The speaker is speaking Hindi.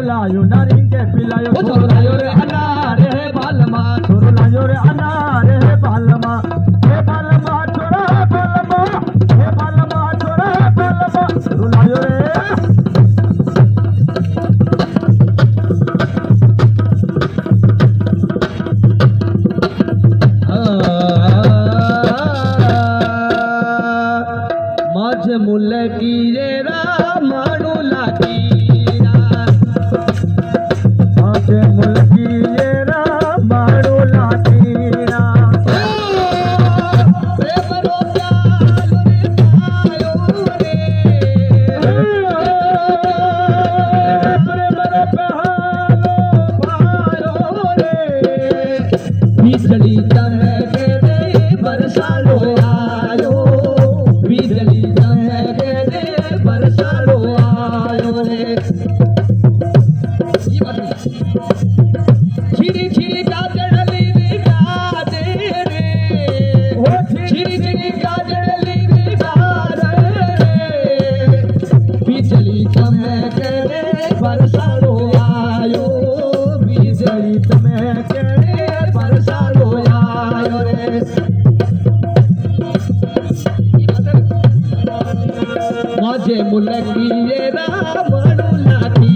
लायो नारिंग के पिलायो छोरो लायो रे अनार है बालमा छोरो लायो रे अनार है बालमा छोरा बालमा हे बालमा छोरा बालमा छोरो लायो रे माझे मुल्ले की रे रामाणु लागी माझे मुल्ले की रे रामाणु लागी प्रेम रो प्यार रे पायो रे प्रेम रो प्यार पायो रे बिजली चमके दे बरसालो आयो बिजली चमके दे बरसालो आयो रे छिरी छिरी गाजरली रे गाजे रे छिरी छिरी गाजरली रे गाजे रे बिजली चमके दे बरसालो आयो बिजली चमके दे बरसालो आयो रे माझे मुल्ले की ये रामाणु लागी